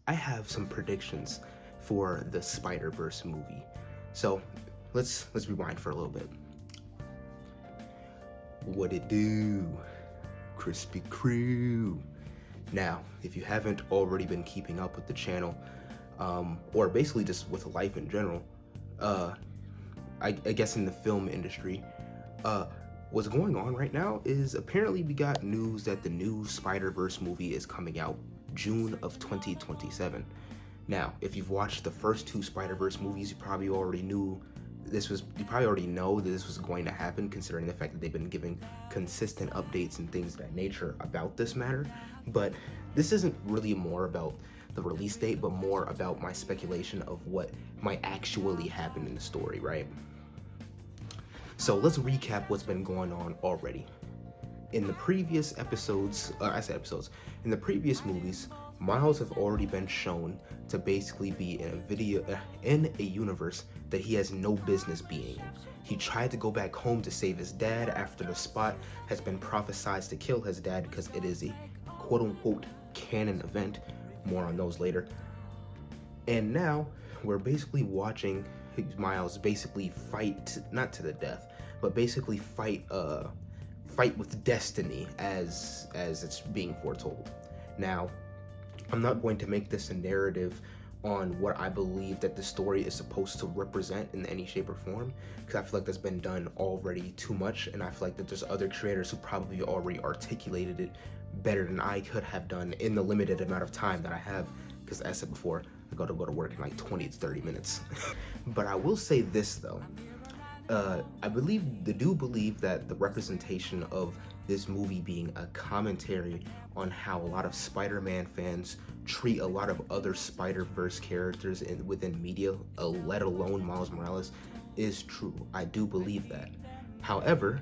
I have some predictions for the Spider-Verse movie. So let's rewind for a little bit. What it do? Crispy crew. Now, if you haven't already been keeping up with the channel, or basically just with life in general, I guess in the film industry, what's going on right now is apparently we got news that the new Spider-Verse movie is coming out June of 2027. Now, if you've watched the first two Spider-Verse movies, you probably already know that this was going to happen, considering the fact that they've been giving consistent updates and things of that nature about this matter. But this isn't really more about the release date, but more about my speculation of what might actually happen in the story, right? So let's recap what's been going on already. In the previous episodes, in the previous movies, Miles have already been shown to basically be in a universe that he has no business being in. He tried to go back home to save his dad after the Spot has been prophesized to kill his dad because it is a quote-unquote canon event. More on those later. And now we're basically watching Miles basically fight, not to the death, but basically fight with destiny as it's being foretold. Now, I'm not going to make this a narrative on what I believe that the story is supposed to represent in any shape or form, because I feel like that's been done already too much, and I feel like that there's other creators who probably already articulated it better than I could have done in the limited amount of time that I have, because as I said before, I gotta go to work in like 20 to 30 minutes. But I will say this though, I do believe that the representation of this movie being a commentary on how a lot of Spider-Man fans treat a lot of other Spider-Verse characters within media, let alone Miles Morales, is true. I do believe that. However,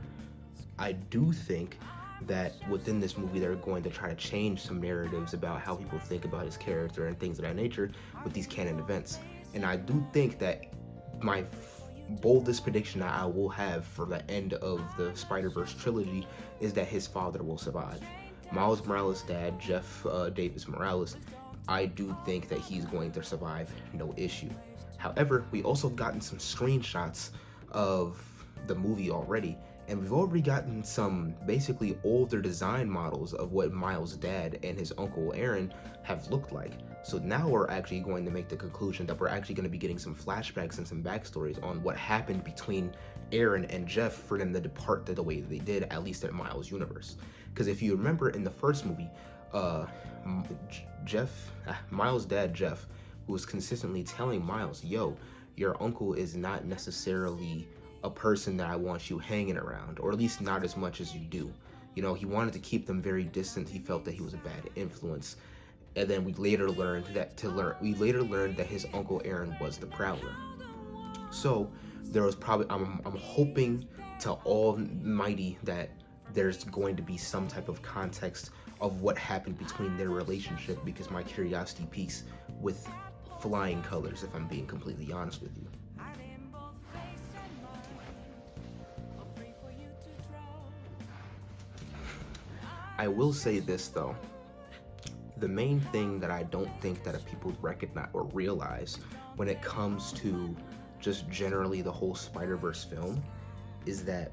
I do think that within this movie they're going to try to change some narratives about how people think about his character and things of that nature with these canon events. And I do think that my boldest prediction that I will have for the end of the Spider-Verse trilogy is that his father will survive. Miles Morales' dad, Jeff Davis Morales, I do think that he's going to survive, no issue. However, we also gotten some screenshots of the movie already, and we've already gotten some basically older design models of what Miles' dad and his uncle Aaron have looked like. So now we're actually going to make the conclusion that we're actually going to be getting some flashbacks and some backstories on what happened between Aaron and Jeff for them to depart the way they did, at least in Miles' universe. Because if you remember in the first movie, Miles' dad Jeff was consistently telling Miles, yo, your uncle is not necessarily a person that I want you hanging around, or at least not as much as you do. You know, he wanted to keep them very distant. He felt that he was a bad influence. And then we later learned that his uncle Aaron was the Prowler. So there was probably, I'm hoping to Almighty that there's going to be some type of context of what happened between their relationship, because my curiosity piques with flying colors, if I'm being completely honest with you. I will say this though, the main thing that I don't think that people recognize or realize when it comes to just generally the whole Spider-Verse film is that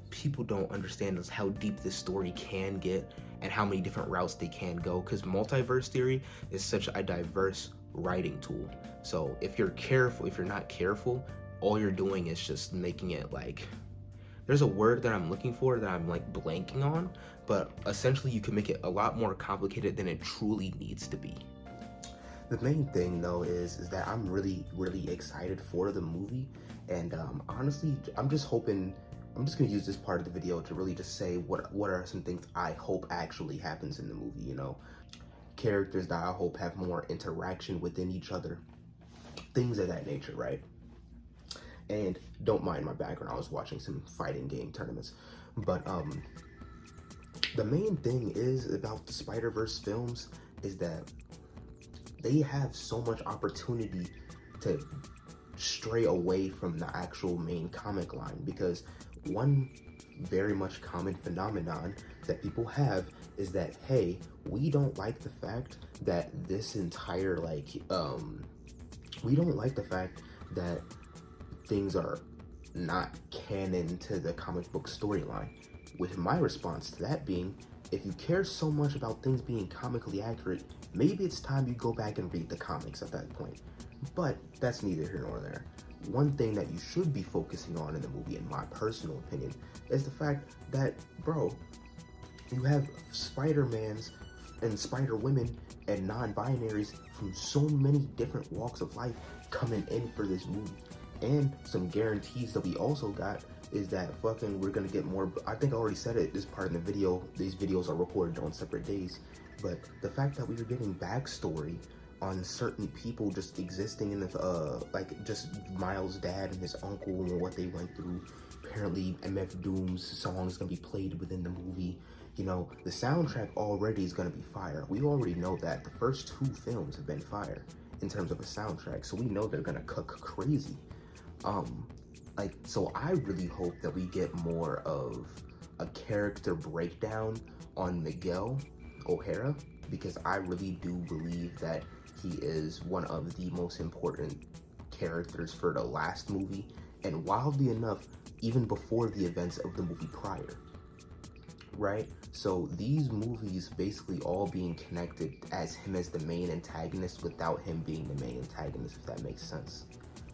people don't understand how deep this story can get and how many different routes they can go, because multiverse theory is such a diverse writing tool. So if you're not careful, all you're doing is just making it like, there's a word that I'm looking for that I'm like blanking on, but essentially you can make it a lot more complicated than it truly needs to be. The main thing though is that I'm really excited for the movie, and honestly, I'm just gonna use this part of the video to really just say what are some things I hope actually happens in the movie, you know? Characters that I hope have more interaction within each other, things of that nature, right? And don't mind my background, I was watching some fighting game tournaments. But the main thing is about the Spider-Verse films is that they have so much opportunity to stray away from the actual main comic line, because one very much common phenomenon that people have is that, hey, we don't like the fact that this entire, like, we don't like the fact that things are not canon to the comic book storyline. With my response to that being, if you care so much about things being comically accurate, maybe it's time you go back and read the comics at that point. But that's neither here nor there. One thing that you should be focusing on in the movie, in my personal opinion, is the fact that, bro, you have Spider-Mans and Spider-Women and non-binaries from so many different walks of life coming in for this movie. And some guarantees that we also got is that fucking we're gonna get more. I think I already said it this part in the video. These videos are recorded on separate days, but the fact that we were getting backstory on certain people just existing in the like just Miles' dad and his uncle and what they went through. Apparently MF Doom's song is gonna be played within the movie. You know, the soundtrack already is gonna be fire. We already know that the first 2 films have been fire in terms of a soundtrack, so we know they're gonna cook crazy. Like, so I really hope that we get more of a character breakdown on Miguel O'Hara, because I really do believe that he is one of the most important characters for the last movie, and wildly enough, even before the events of the movie prior, right? So these movies basically all being connected as him as the main antagonist without him being the main antagonist, if that makes sense,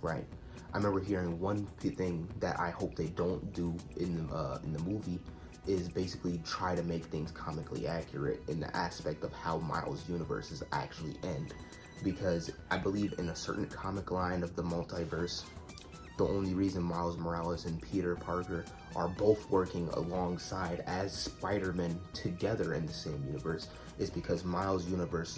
right? I remember hearing one thing that I hope they don't do in the movie is basically try to make things comically accurate in the aspect of how Miles' universes actually end. Because I believe in a certain comic line of the multiverse, the only reason Miles Morales and Peter Parker are both working alongside as Spider-Man together in the same universe is because Miles' universe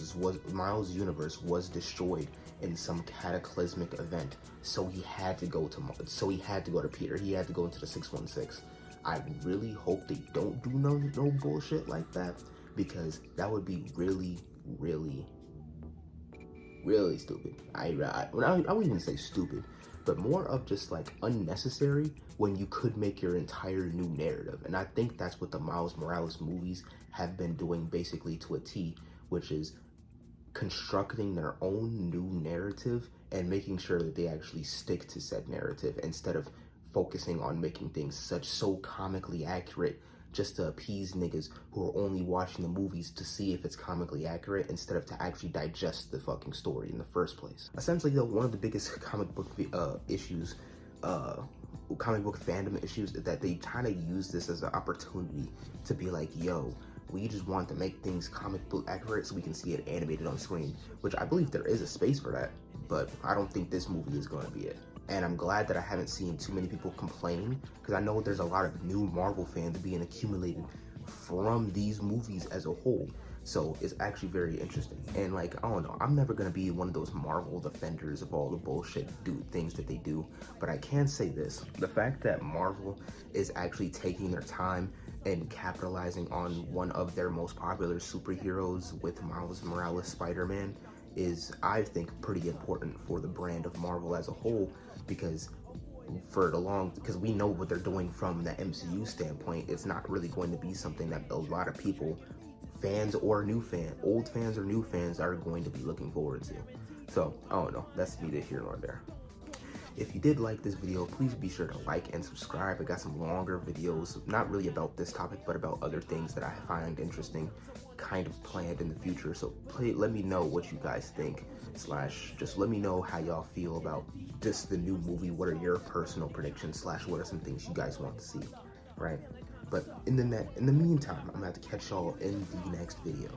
was destroyed in some cataclysmic event, so he had to go to Peter. He had to go into the 616. I really hope they don't do no bullshit like that, because that would be really, really, really stupid. I wouldn't even say stupid, but more of just like unnecessary when you could make your entire new narrative. And I think that's what the Miles Morales movies have been doing basically to a T, which is constructing their own new narrative and making sure that they actually stick to said narrative instead of focusing on making things so comically accurate just to appease niggas who are only watching the movies to see if it's comically accurate instead of to actually digest the fucking story in the first place. Essentially though, one of the biggest comic book issues, comic book fandom issues, is that they kind of use this as an opportunity to be like, yo, we just want to make things comic book accurate so we can see it animated on screen, which I believe there is a space for that, but I don't think this movie is going to be it. And I'm glad that I haven't seen too many people complain, because I know there's a lot of new Marvel fans being accumulated from these movies as a whole. So it's actually very interesting. And like, I don't know, I'm never gonna be one of those Marvel defenders of all the bullshit things that they do, but I can say this: the fact that Marvel is actually taking their time and capitalizing on one of their most popular superheroes with Miles Morales Spider-Man is, I think, pretty important for the brand of Marvel as a whole, because we know what they're doing from the MCU standpoint. It's not really going to be something that a lot of people, fans or old fans or new fans, are going to be looking forward to. So, I don't know, that's neither here nor there. If you did like this video, please be sure to like and subscribe. I got some longer videos, not really about this topic, but about other things that I find interesting, kind of planned in the future. So let me know what you guys think, / just let me know how y'all feel about just the new movie. What are your personal predictions / what are some things you guys want to see, right? But in the meantime, I'm gonna have to catch y'all in the next video.